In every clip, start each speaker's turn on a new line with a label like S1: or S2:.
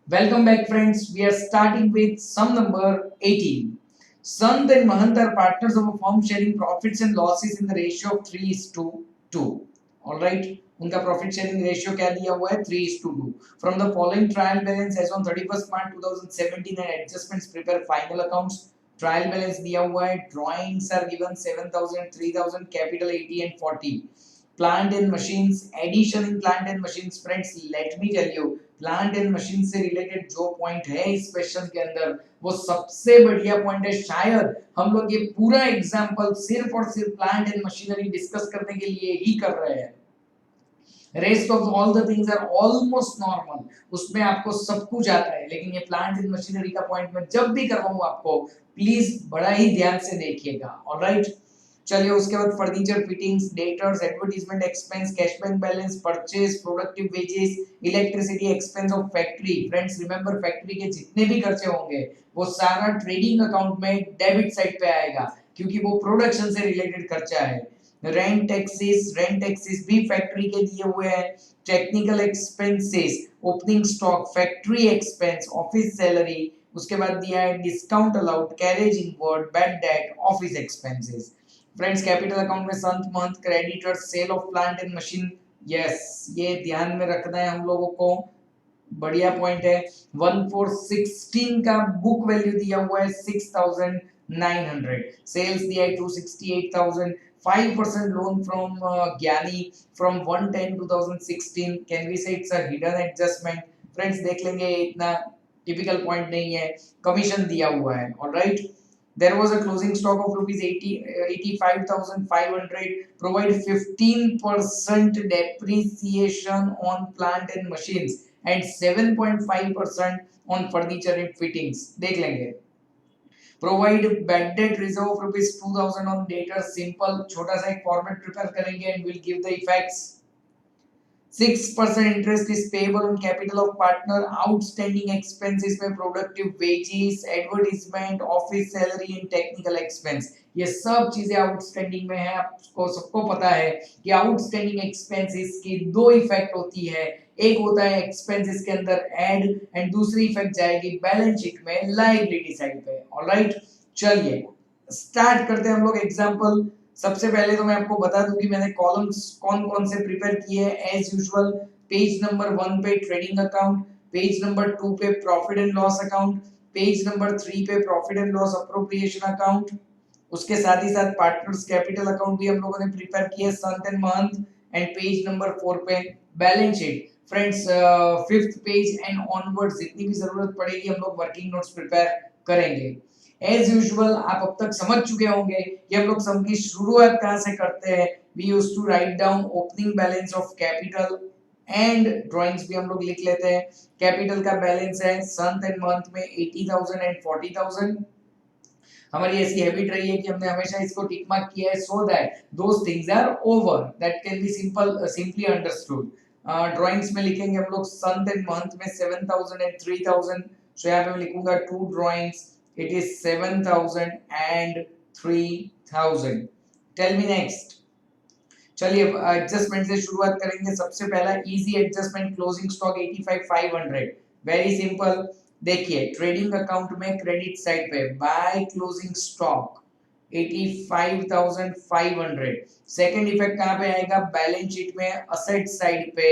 S1: Welcome back, friends. We are starting with sum number 18. Sant and Mahant are partners of a firm sharing profits and losses in the ratio of 3:2. Alright. उनका profit sharing ratio क्या दिया हुआ है 3:2. From the following trial balance as on 31st March 2017 and adjustments prepare final accounts. Trial balance दिया हुआ है. Drawings are given 7,000, 3,000, capital 80 and 40. Plant and machines, addition in plant and machines. Friends, let me tell you, plant and machine से related जो point है इस question के अंदर वो सबसे बढ़िया पॉइंट है। शायद हम लोग ये पूरा एग्जांपल सिर्फ और सिर्फ प्लांट एंड मशीनरी डिस्कस करने के लिए ही कर रहे हैं। Rest of all the things are almost normal, उसमें आपको सब कुछ आता है, लेकिन ये प्लांट एंड मशीनरी का पॉइंट मैं जब भी करवाऊं आपको प्लीज बड़ा ही ध्यान से देखिएगा। ऑलराइट, चलिए उसके बाद furniture fittings, debtors, advertisement expense, cash bank balance, purchase, productive wages, electricity expense of factory. Friends remember, factory के जितने भी खर्चे होंगे वो सारा ट्रेडिंग अकाउंट में डेबिट साइड पे आएगा, क्योंकि वो प्रोडक्शन से रिलेटेड खर्चा है। रेंट टैक्सेस भी फैक्ट्री के दिए हुए हैं। Technical expenses, opening stock, factory expense, office salary, उसके बाद दिया है discount allowed, carriage inward, bad debt, office expenses. Friends capital account में संत month, creditors, sale of plant and machine. Yes, ये ध्यान में रखना है हम लोगों को, बढ़िया पॉइंट है। 1416 का बुक वैल्यू दिया हुआ है 6900, सेल्स दिया है 268,000, 5% लोन फ्रॉम ज्ञानी फ्रॉम 110 2016। कैन वी से it's a hidden adjustment. Friends देख लेंगे, इतना टिपिकल पॉइंट नहीं है। कमीशन दिया हुआ है। Alright, there was a closing stock of rupees 85,500, provide 15% depreciation on plant and machines and 7.5% on furniture and fittings। देख लेंगे। provide bad debt reserve of rupees 2,000 on data। simple छोटा सा एक फॉर्मेट प्रिपेयर करेंगे and will give the effects। 6% interest is payable on capital of partner। outstanding expenses में productive wages, advertisement, office salary and technical expense। ये सब चीजें outstanding में है। आपको सबको पता है कि आउटस्टैंडिंग एक्सपेंसेस की दो इफेक्ट होती है, एक होता है एक्सपेंसेस के अंदर ऐड एंड दूसरी इफेक्ट जाएगी बैलेंस शीट में लायबिलिटी साइड पे। ऑलराइट, चलिए स्टार्ट करते हैं हम लोग एग्जांपल। सबसे पहले तो मैं आपको बता दूं कि मैंने कॉलम्स कौन कौन से प्रिपेयर किए हैं। एज यूजुअल पेज नंबर 1 पे ट्रेडिंग अकाउंट, पेज नंबर 2 पे profit and loss account, page number 3 पे profit and loss appropriation account, उसके साथ ही साथ पार्टनर्स कैपिटल अकाउंट भी हम लोगों ने प्रिपेयर किया संत and month, and page number 4 पे balance sheet. Friends fifth page and onwards जितनी भी जरूरत पड़ेगी हम लोग वर्किंग नोट्स प्रिपेयर करेंगे। एज यूजुअल आप अब तक समझ चुके होंगे कि हम लोग सम की शुरुआत कहां से करते हैं। We used to write down opening balance of capital and drawings भी हम लोग लिख लेते हैं। कैपिटल का बैलेंस है संत एंड मंथ में 80,000 एंड 40,000। हमारी ऐसी हैबिट रही है कि हमने हमेशा इसको टिक मार्क किया है so that those things are over, that can be simply understood. Drawings में लिखेंगे हम लोग संत एंड मंथ में 7,000 एंड 3,000। सो यहाँ पे मैं लिखूंगा to drawings, it is 7,000 and 3,000। Tell me next. चलिए एडजस्टमेंट से शुरुआत करेंगे। सबसे पहला easy adjustment, closing stock 85,500। Very simple, देखिए ट्रेडिंग अकाउंट में क्रेडिट साइड पे by closing stock 85,500। Second effect कहां पे आएगा, बैलेंस शीट में असेट साइड पे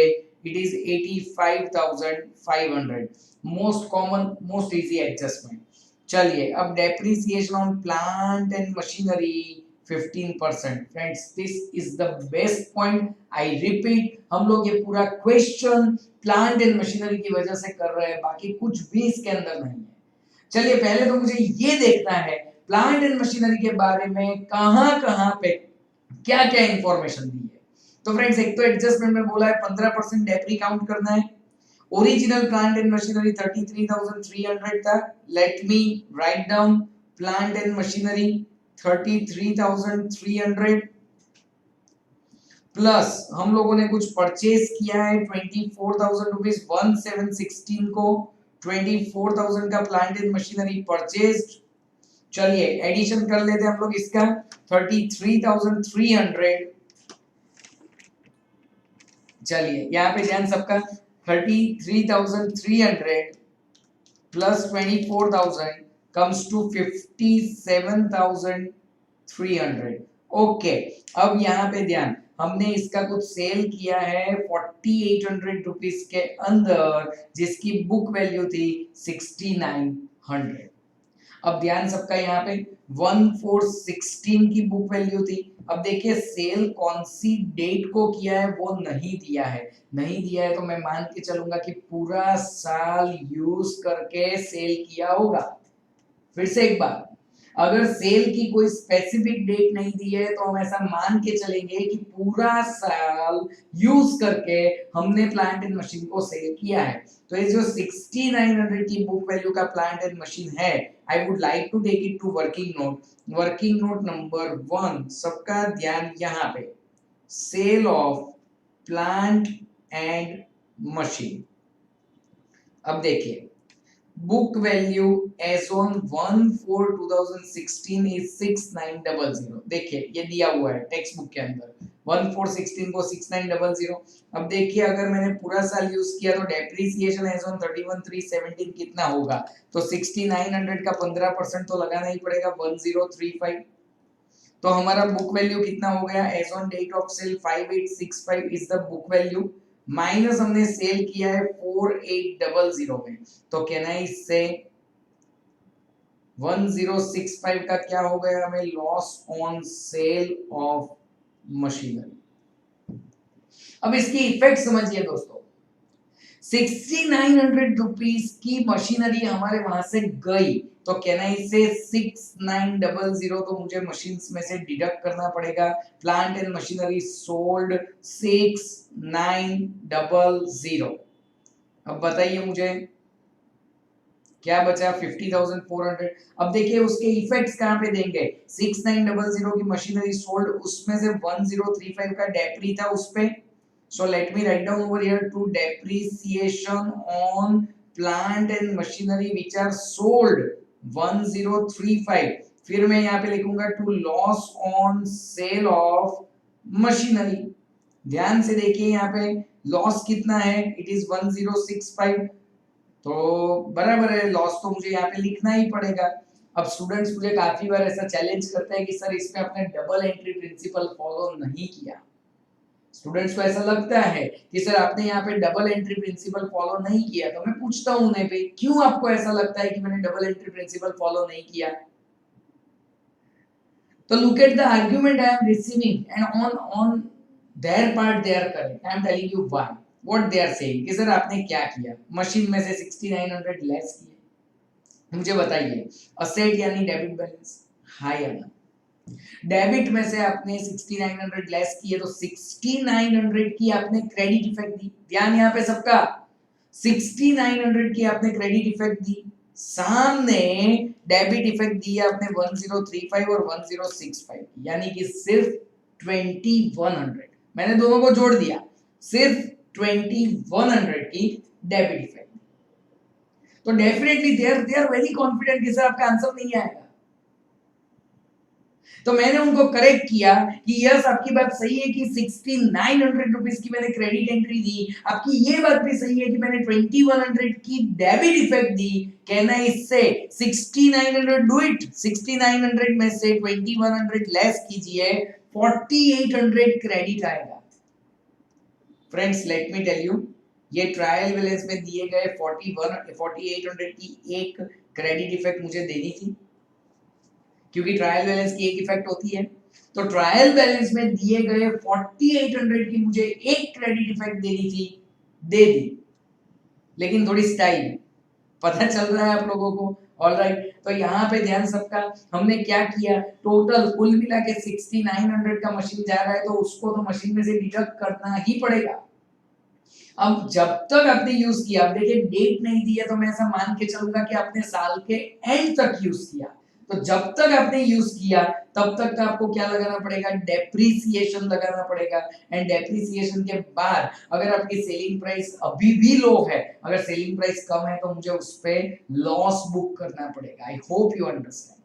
S1: it is 85,500। Most common most easy adjustment. चलिए अब depreciation on plant and machinery 15%। Friends this is the best point. I repeat, हम लोग ये पूरा क्वेश्चन प्लांट एंड मशीनरी की वजह से कर रहे हैं, बाकी कुछ भी इसके अंदर नहीं है। चलिए पहले तो मुझे ये देखना है प्लांट एंड मशीनरी के बारे में कहां पे क्या क्या इंफॉर्मेशन दी है। तो फ्रेंड्स एक तो एडजस्टमेंट में बोला है 15% डेप्री काउंट करना है। ओरिजिनल प्लांट एंड मशीनरी 33,300 था। Late me write down plant and machinery 33,300 plus हम लोगों ने कुछ परचेज किया है 24,000 रुपीज 1716 को। 24,000 का प्लांट एंड मशीनरी परचेज्ड। चलिए एडिशन कर लेते हैं हम लोग इसका 33,300। चलिए यहाँ पे ध्यान सबका 33,300 प्लस 24,000 comes to 57,300. ओके, अब यहाँ पे ध्यान, हमने इसका कुछ सेल किया है 4800 रुपीस के अंदर, जिसकी बुक वैल्यू थी 6900। अब ध्यान सबका यहाँ पे 1416 की बुक वैल्यू थी। अब देखिए सेल कौन सी डेट को किया है वो नहीं दिया है, नहीं दिया है तो मैं मान के चलूंगा कि पूरा साल यूज करके सेल किया होगा। फिर से एक बार, अगर सेल की कोई स्पेसिफिक डेट नहीं दी है तो हम ऐसा मान के चलेंगे कि पूरा साल यूज करके हमने प्लांट एंड मशीन को सेल किया है। तो ये जो 6900 की बुक वैल्यू का प्लांट एंड मशीन है, I would like to take it to working note. Working note number 1, सबका ध्यान यहाँ पे, sale of plant and machine. अब देखिए book value as on 1/4/2016 is 6900। देखिए ये दिया हुआ है टेक्स्ट बुक के अंदर 1/4/16 को 6900। अब देखिए अगर मैंने पूरा साल यूज किया तो डेप्रिसिएशन एज ऑन 31/3/17 कितना होगा, तो 6900 का 15% तो लगाना ही पड़ेगा 1035। तो हमारा बुक वैल्यू कितना हो गया, as on date of sale 5865 is the book value, minus हमने सेल किया है 4800 में, तो कैन आई से 1065 का क्या हो गया हमें, loss on sale of machinery. अब इसकी इफेक्ट समझिए दोस्तों, 6900 रुपीस की मशीनरी हमारे वहां से गई, तो कैन आई से 6900 तो मुझे मशीन्स में से डिडक्ट करना पड़ेगा। Plant and machinery sold 6900। अब बताइए मुझे क्या बचा, 50,400। अब देखिए उसके इफेक्ट्स कहां पे देंगे, 6900 की मशीनरी सोल्ड, उसमें से 1035 का डेप्री था उस पे। So let me write down over here to depreciation on plant and machinery which are sold 1035। फिर मैं यहाँ पे लिखूंगा to loss on sale of machinery। ध्यान से देखिए यहाँ पे लॉस कितना है, it is 1065, तो बराबर है, लॉस तो मुझे यहाँ पे लिखना ही पड़ेगा। अब स्टूडेंट्स मुझे काफी बार ऐसा चैलेंज करते हैं कि सर इसमें आपने डबल एंट्री प्रिंसिपल फॉलो नहीं किया। स्टूडेंट्स को ऐसा लगता है कि सर आपने यहाँ पे डबल एंट्री प्रिंसिपल फॉलो नहीं किया, तो मैं पूछता हूं उन्हें पे क्यों आपको ऐसा लगता है कि मैंने डबल एंट्री प्रिंसिपल फॉलो नहीं किया। तो look at the argument I am receiving and on their part they are correct. I am telling you why, what they are saying कि सर आपने क्या किया, मशीन में से 6900 लेस किए। मुझे बताइए असेट यानी डेबिट बैलेंस, हां या ना। डेबिट में से आपने 6900 लेस किए तो 6900 की आपने क्रेडिट इफेक्ट दी। ध्यान यहाँ पे सबका, 6900 की आपने क्रेडिट इफेक्ट दी, सामने डेबिट इफेक्ट दिया आपने 1035 और 1065, यानी कि सिर्फ 2100। मैंने दोनों को जोड़ दिया, सिर्फ 2100 की डेबिट इफेक्ट। तो definitely they are very confident कि सर आपका आंसर नहीं आएगा। तो मैंने उनको करेक्ट किया कि यस आपकी बात सही है कि 6900 रुपीस की मैंने क्रेडिट एंट्री दी, आपकी ये बात भी सही है कि मैंने 2100 की debit effect the. Can I से 6900 डू इट, 6900 में से 2100 लेस कीजिए, 4800 क्रेडिट आएगा। Friends let me tell you, ये ट्रायल बैलेंस में दिए गए 4800 की एक क्रेडिट इफेक्ट मुझे देनी थी, क्योंकि ट्रायल बैलेंस की एक इफेक्ट होती है। तो ट्रायल बैलेंस में दिए गए 4800 की मुझे एक क्रेडिट इफेक्ट देनी थी, दे दी, लेकिन थोड़ी स्टाइल, पता चल रहा है आप लोगों को। ऑलराइट, तो यहाँ पे ध्यान सबका, हमने क्या किया, टोटल कुल मिला के 6900 का मशीन जा रहा है, तो उसको तो मशीन में से डिडक्ट करना ही पड़ेगा। अब जब तक आपने यूज किया, अब देखिए डेट नहीं दी है तो मैं ऐसा मान के चलूंगा कि आपने साल के एंड तक यूज किया, तो जब तक आपने यूज किया तब तक का आपको क्या लगाना पड़ेगा, डेप्रिसिएशन लगाना पड़ेगा। एंड डेप्रिसिएशन के बाद अगर आपकी सेलिंग प्राइस अभी भी लो है, अगर सेलिंग प्राइस कम है, तो मुझे उस पे लॉस बुक करना पड़ेगा। आई होप यू अंडरस्टैंड।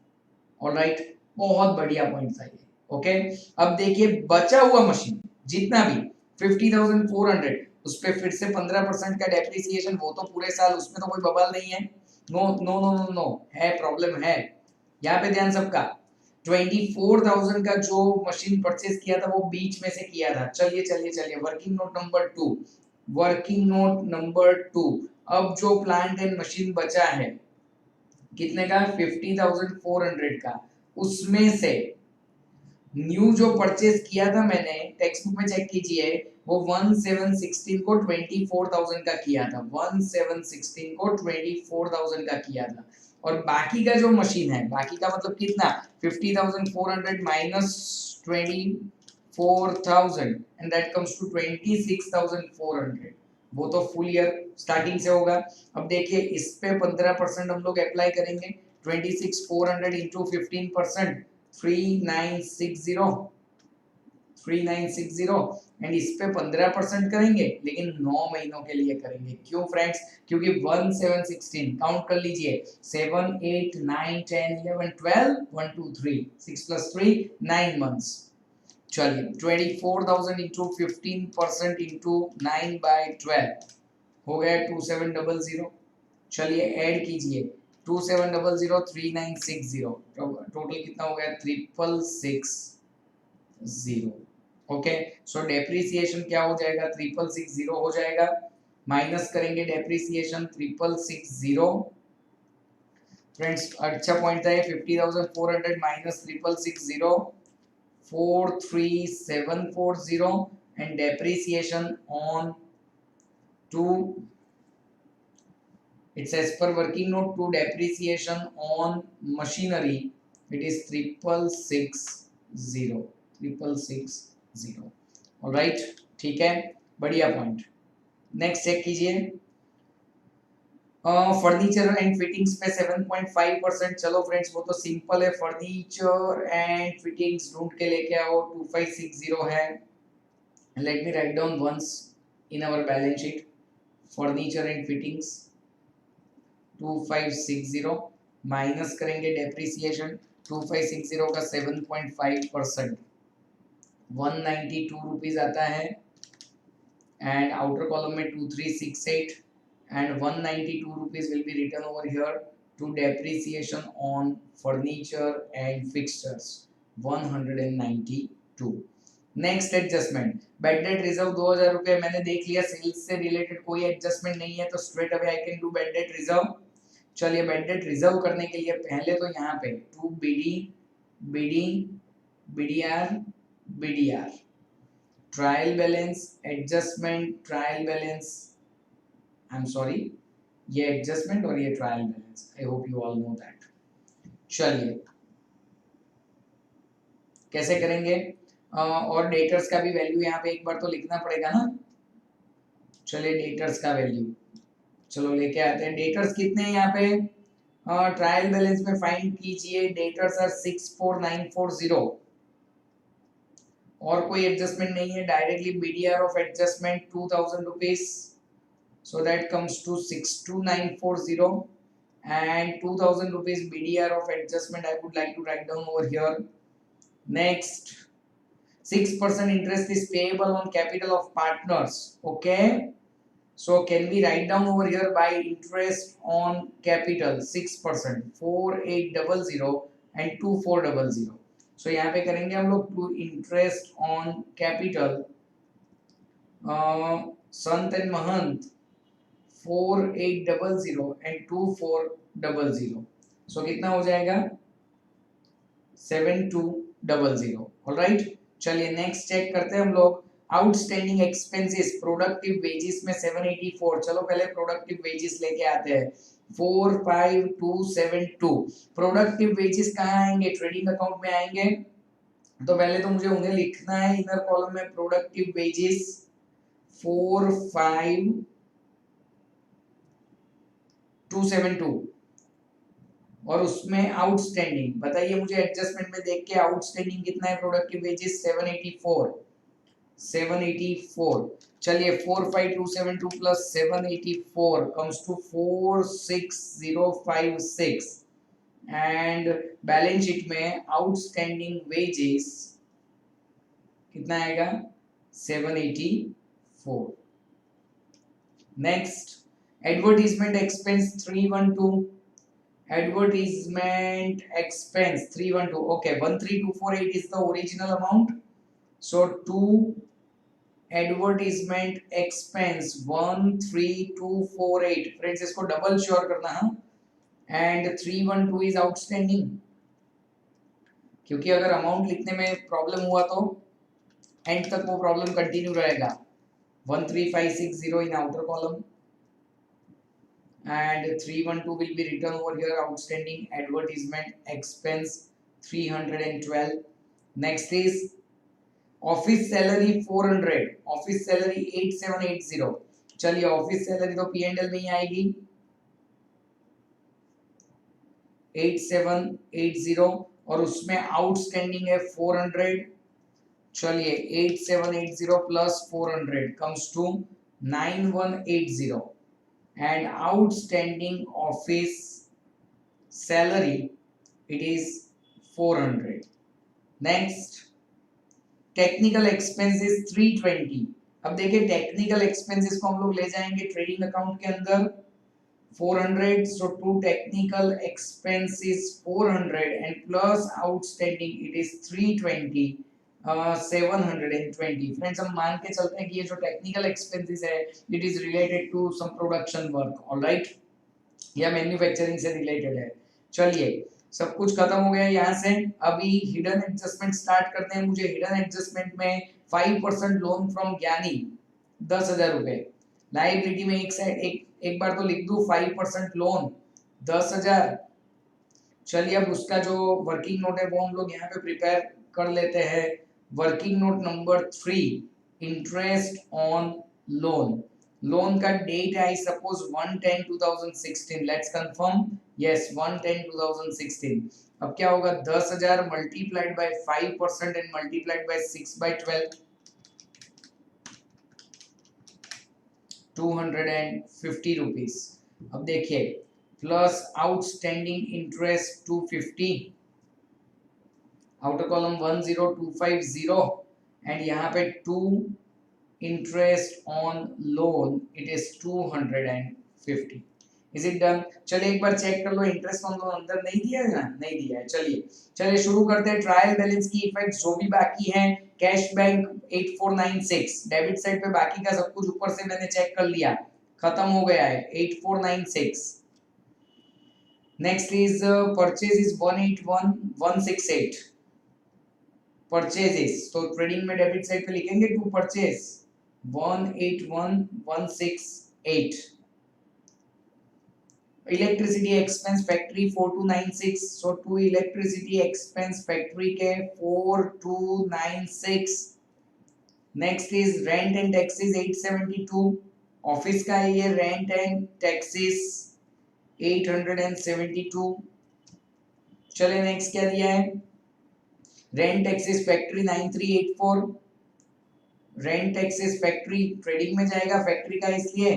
S1: ऑलराइट, बहुत बढ़िया पॉइंट था ये। ओके, अब देखिए बचा हुआ मशीन जितना भी 50,400, उस पे फिर से 15% का डेप्रिसिएशन, वो तो पूरे साल, उसमें तो कोई बवाल नहीं है। No no no no no, है प्रॉब्लम है, यहाँ पे ध्यान सबका। 24,000 का जो मशीन परचेज किया था वो बीच में से किया था। चलिए चलिए चलिए, working note number 2, working note number 2। अब जो प्लांट एंड मशीन बचा है कितने का, 50,400 का, उसमें से न्यू जो परचेज किया था मैंने, टेक्स्ट बुक में चेक कीजिए, वो 1716 को 24,000 का किया था, 1716 को 24,000 का किया था। और बाकी का जो मशीन है, बाकी का मतलब कितना, 50,400 minus 24,000 and that comes to 26,400, वो तो फुल ईयर स्टार्टिंग से होगा। अब देखिए इस पे 15% हम लोग अप्लाई करेंगे, 26,400 इंटू 15%, 3960 एंड इस पे 15% करेंगे, लेकिन 9 महीनों के लिए करेंगे। क्यों फ्रेंड्स, क्योंकि 1716 काउंट कर लीजिए, 7 8 9 10 11 12 1 2 3 6 + 3 9 मंथ्स। चलिए 24,000 इंटू 15% इंटू 9/12 हो गया 2700। चलिए ऐड कीजिए, 2700 3960, टोटल कितना हो गया 3660। ओके, सो डेप्रिसिएशन क्या हो जाएगा, 3660 हो जाएगा, माइनस करेंगे डेप्रिसिएशन 3660। फ्रेंड्स अच्छा पॉइंट था ये, 50,400 minus 3660, 43740 and depreciation on to, it's as per working note to depreciation on machinery, it is 3660। All right, ठीक है, बढ़िया पॉइंट। नेक्स्ट चेक कीजिए, फर्नीचर एंड फिटिंग्स पे 7.5%। चलो फ्रेंड्स वो तो सिंपल है, फर्नीचर एंड फिटिंग्स ढूंढ के लेके आओ, 2560 है। Let me write down once in our balance sheet, furniture and fittings 2560 minus करेंगे डेप्रिसिएशन, 2560 का 7.5% 192 रुपीज आता है, एंड आउटर कॉलम में 2368 and 192 rupees will be written over here to depreciation on furniture and fixtures 192। Next adjustment, bed debt reserve 2000 रुपए, मैंने देख लिया sales से रिलेटेड कोई एडजस्टमेंट नहीं है, तो straight away I can do bad debt reserve. चलिए बेड डेट रिजर्व करने के लिए पहले तो यहाँ पे to bidding BDR BDR, trial balance adjustment trial balance, I am sorry, ये एडजस्टमेंट और ये trial balance, I hope you all know that. चलिए कैसे करेंगे, और डेटर्स का भी वैल्यू यहाँ पे एक बार तो लिखना पड़ेगा ना। चलिए डेटर्स का वैल्यू चलो लेके आते हैं, डेटर्स कितने हैं यहाँ पे, ट्रायल बैलेंस में फाइंड कीजिए, डेटर्स आर 64940, और कोई एडजस्टमेंट नहीं है, directly BDR of adjustment 2000 rupees, so that comes to 62940 and 2000 rupees BDR of adjustment I would like to write down over here. Next, 6% interest is payable on capital of partners. Okay, so can we write down over here by interest on capital 6%, 4800 and 2400। so यहाँ पे करेंगे हम लोग to interest on capital Sant and Mahant 4800 and 2400, सो कितना हो जाएगा 7200। Alright, चलिए next check करते हैं हम लोग, आउटस्टैंडिंग एक्सपेंसेस प्रोडक्टिव वेजेस में 784। चलो पहले प्रोडक्टिव वेजेस लेके आते हैं, 45272। प्रोडक्टिव वेजेस कहाँ आएंगे, ट्रेडिंग अकाउंट में आएंगे, तो पहले तो मुझे उन्हें लिखना है इनर कॉलम में, प्रोडक्टिव वेजेस 45272 और उसमें आउटस्टैंडिंग बताइए मुझे, एडजस्टमेंट में देख के आउटस्टैंडिंग कितना है, प्रोडक्टिव वेजेस 784। चलिए 45272 plus 784 comes to 46056 and balance sheet में आउटस्टैंडिंग वेजेस कितना आएगा 784। Next advertisement expense 312 advertisement expense 312, okay, 13248 is the original amount, so 2 advertisement expense 13248 friends इसको डबल श्योर करना है, एंड 312 इज आउटस्टैंडिंग, क्योंकि अगर अमाउंट लिखने में प्रॉब्लम हुआ तो एंड तक वो प्रॉब्लम कंटिन्यू रहेगा। 13560 in outer column and 312 will be written over here, outstanding advertisement expense 312. Next is office salary 400, office salary 8780। चलिए ऑफिस सैलरी तो पी एंड एल में ही आएगी 8780 और उसमें आउटस्टैंडिंग है 400। चलिए 8780 plus 400 comes to 9180 and outstanding office salary it is 400। next technical expenses 320। अब देखिए टेक्निकल एक्सपेंसेस को हम लोग ले जाएंगे ट्रेडिंग अकाउंट के अंदर 400, so to technical expenses 400 and plus outstanding it is 320, 720। Friends हम मान के चलते हैं कि ये जो टेक्निकल एक्सपेंसेस है it is related to some production work, alright, या मैन्युफैक्चरिंग से रिलेटेड है। चलिए सब कुछ खत्म हो गया यहाँ से, अभी हिडन एडजस्टमेंट स्टार्ट करते हैं। मुझे हिडन एडजस्टमेंट में 5% लोन फ्रॉम ज्ञानी 10,000 रुपए, लाइबिलिटी में एक बार तो लिख दूं 5% लोन 10,000। चलिए अब उसका जो वर्किंग नोट है वो हम लोग यहाँ पे प्रिपेयर कर लेते हैं। Working note number 3, interest on loan. Loan का डेट है I suppose 1/10/2016, let's confirm, yes 1/10/2016। अब क्या होगा 10,000 multiplied by 5% and multiplied by 6/12, 250 rupees. अब देखिए plus outstanding interest 250, outer column 10250 and यहाँ पे 2 interest on loan it is 250। Is it done? चलिए एक बार चेक कर लो, इंटरेस्ट ऑन लोन अंदर नहीं दिया है ना, नहीं दिया है। चलिए शुरू करते हैं। ट्रायल बैलेंस की इफेक्ट जो भी बाकी है, कैश बैंक 8496, डेबिट साइड पे बाकी का सब कुछ ऊपर से मैंने चेक कर लिया, खत्म हो गया है 8496। Next is purchase is 181168, purchases तो ट्रेडिंग में डेबिट साइड पे लिखेंगे to purchase 181168। Electricity expense factory 4296, so to electricity expense factory के 4296। Next is rent and taxes 872, office का ये रेंट एंड टैक्सेस 872। चले नेक्स्ट क्या दिया है, rent taxes factory 9384, rent taxes factory trading में जाएगा फैक्ट्री का, इसलिए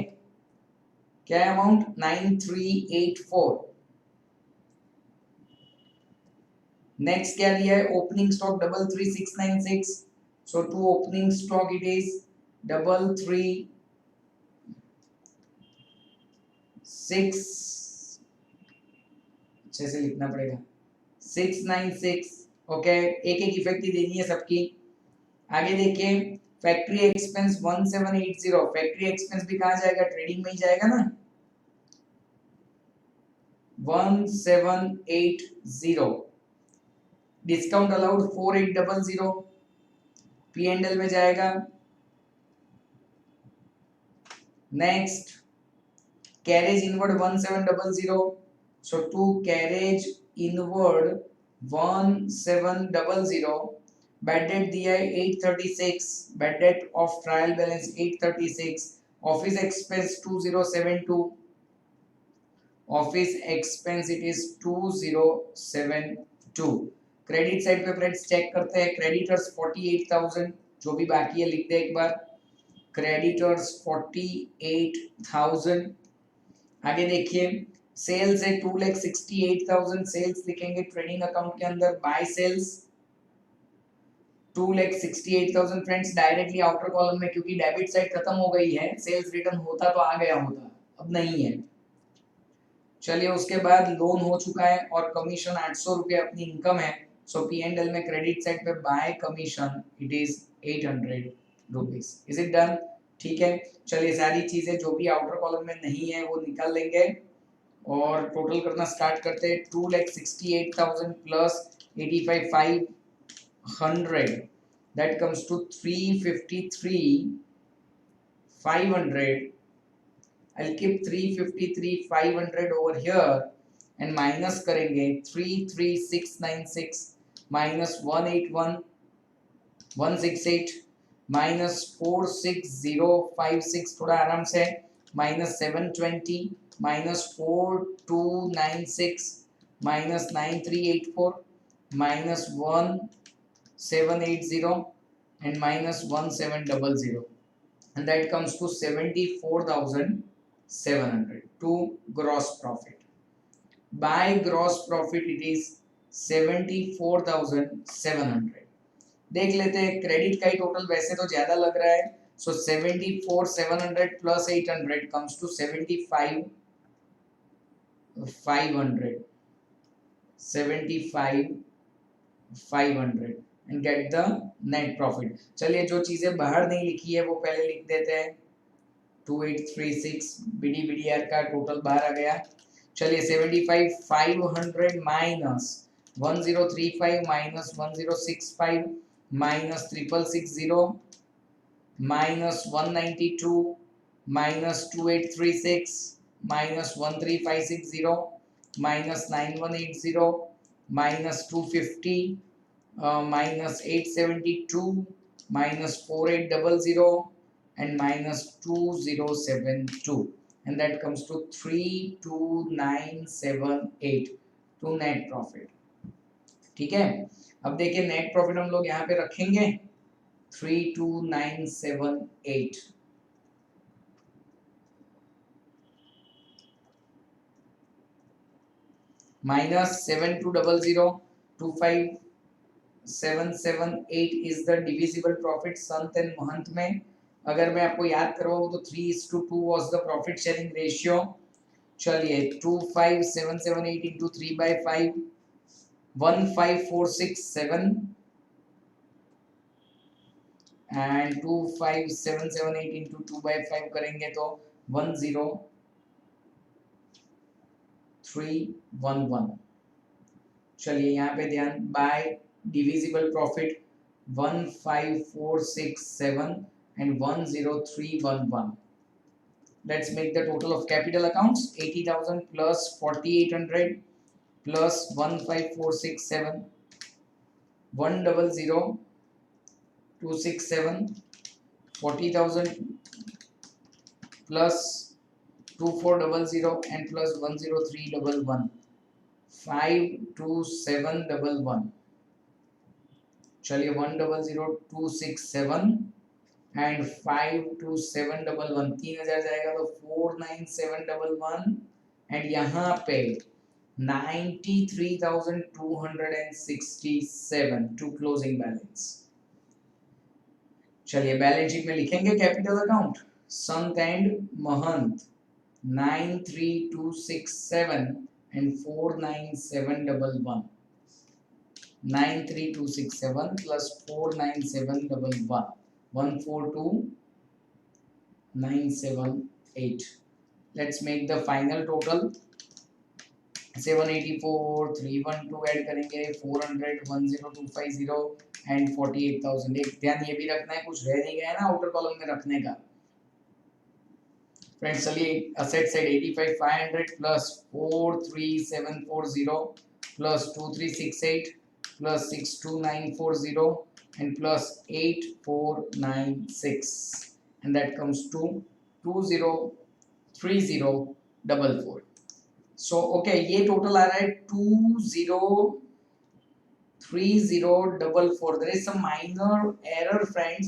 S1: क्या अमाउंट 9384। नेक्स्ट क्या दिया है, opening stock 33696, so to opening stock it is 336, अच्छे से लिखना पड़ेगा 696, ओके एक एक इफेक्ट ही देनी है सबकी। आगे देखिए फैक्ट्री एक्सपेंस 1780, फैक्ट्री एक्सपेंस भी कहाँ जाएगा, ट्रेडिंग में ही जाएगा ना, 1780। Discount allowed 4800, P and L में जाएगा। Next carriage inward 1700, so to carriage inward 1700। Bad debt दिया है 836, bad debt of trial balance 836। Office expense 2072, office expense it is 2072। Credit side पे फ्रेंड्स चेक करते हैं, क्रेडिटर्स 48000, जो भी बाकी है लिख दे एक बार, क्रेडिटर्स 48000। आगे देखिए सेल्स है 2,68,000, सेल्स लिखेंगे ट्रेडिंग अकाउंट के अंदर, by sales 2,68,000 friends directly outer column में, क्योंकि डेबिट साइड खत्म हो गई है, सेल्स रिटर्न होता तो आ गया होता, अब नहीं है। चलिए उसके बाद लोन हो चुका है और कमीशन 800 रुपये अपनी इनकम है। सो पी एंड एल में क्रेडिट साइड पे bye commission it is 800 rupees. Is it done? ठीक है, चलिए सारी चीजें जो भी आउटर कॉलम में नहीं है वो निकाल लेंगे और टोटल करना स्टार्ट करते हैं। 2,68,000 plus 85,500 that comes to 353,500. I'll keep 353,500 over here and minus करेंगे 33696 minus 181,168 minus 46056 थोड़ा आराम से minus 720 minus 4296 minus 9384 minus 1780 and minus 1700 and that comes to 74,700 to gross profit. By gross profit it is 74,700. देख लेते हैं credit का ही total वैसे तो ज्यादा लग रहा है। सो 74,700 plus 800 comes to 75,500 75,500 and get the net profit. चलिए जो चीजें बाहर नहीं लिखी है वो पहले लिख देते हैं। 2836 बीडीबीडीआर का टोटल बाहर आ गया। चलिए 75,500 minus 1035 minus 1065 minus 6660 minus 192 minus 2836 minus 13560 minus 9180 minus 250 minus 872 minus 4800 and minus 2072 and that comes to 32978 to net profit। ठीक है, अब देखिए नेट प्रॉफिट हम लोग यहाँ पे रखेंगे 32978 minus 720025,778 is the divisible profit Sant and महंत में। अगर मैं आपको याद करवाऊं तो 3:2 was the profit sharing ratio। चलिए 25,778 into 3/5 15,467 and 25,778 into 2/5 करेंगे तो 10311। चलिए यहाँ पे ध्यान bye divisible profit 15,467 and 10311। Let's make the total of capital accounts 80,000 plus 4,800 plus 15,467 100,267 40,000 plus 2400 and plus 10311 52711। चलिए 100,267 and 52711 3000 जाएगा तो 49711 and यहाँ पे 93,267 to closing balance। चलिए बैलेंस शीट में लिखेंगे capital account Sant and Mahant 93,267 and 49711 93,267 plus 49711 142,978। Let's make the final total 784 312 add करेंगे 400 10250 and 48,000। एक ध्यान ये भी रखना है कुछ रह नहीं गया है ना आउटर कॉलम में रखने का। फ्रेंड्स चलिए asset side 85,500 plus 43740 plus 2368 plus 62940 and plus 8496 and that comes to 203044। So okay ये टोटल आ रहा है 203044। There is some minor error friends.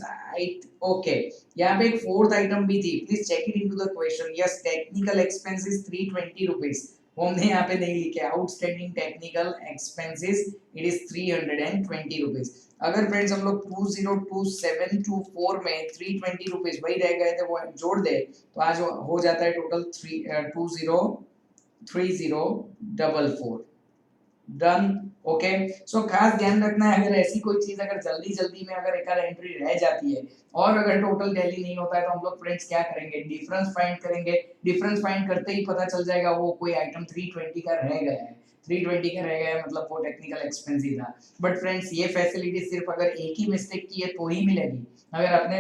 S1: Okay यहाँ पे एक फोर्थ आइटम भी थी, please check it into the question. Yes technical expenses 320 rupees वो हमने यहाँ पे नहीं लिखे। Outstanding technical expenses it is 320 rupees. अगर फ्रेंड्स हम लोग 202724 में 320 रुपीस वही रह गए थे वो जोड़ दे तो आज हो जाता है टोटल 20 3044 डन। ओके, सो खास ध्यान रखना है, अगर ऐसी कोई चीज अगर जल्दी जल्दी में अगर एक आध एंट्री रह जाती है और अगर टोटल टैली नहीं होता है तो हम लोग फ्रेंड्स क्या करेंगे, डिफरेंस फाइंड करेंगे। डिफरेंस फाइंड करते ही पता चल जाएगा वो कोई आइटम 320 का रह गया है, 320 का रह गया है, मतलब वो टेक्निकल एक्सपेंस ही था। बट फ्रेंड्स ये फैसिलिटी सिर्फ अगर एक ही मिस्टेक की है तो ही मिलेगी। अगर आपने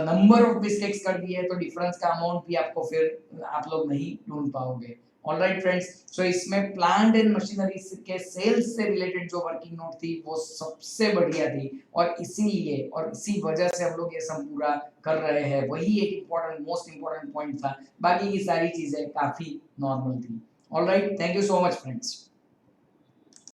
S1: नंबर ऑफ मिस्टेक्स कर दिए तो डिफरेंस का अमाउंट भी आपको फिर आप लोग नहीं ढूंढ पाओगे। ऑलराइट फ्रेंड्स, सो इसमें प्लांट एंड मशीनरी के सेल्स से रिलेटेड जो वर्किंग नोट थी वो सबसे बढ़िया थी, और इसीलिए और इसी वजह से हम लोग ये सब पूरा कर रहे हैं। वही एक इम्पोर्टेंट मोस्ट इम्पोर्टेंट पॉइंट था, बाकी की सारी चीजें काफी नॉर्मल थी। Alright, thank you so much friends.